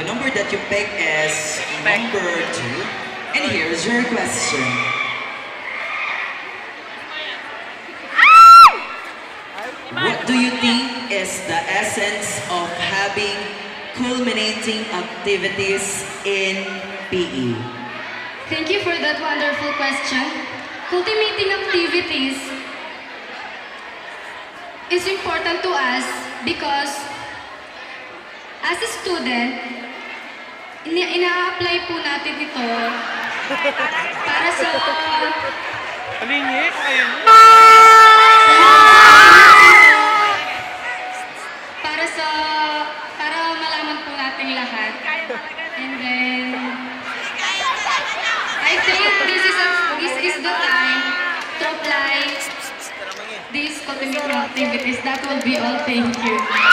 number that you pick is number 2. And here's your question. What do you think is the essence of having culminating activities in PE? Thank you for that wonderful question. Cultivating activities is important to us because as a student, ina-apply po natin ito para sa Alinyek, ayun. para malaman po natin lahat. And then I think this is the time to apply these cultivating activities. That will be all. Thank you.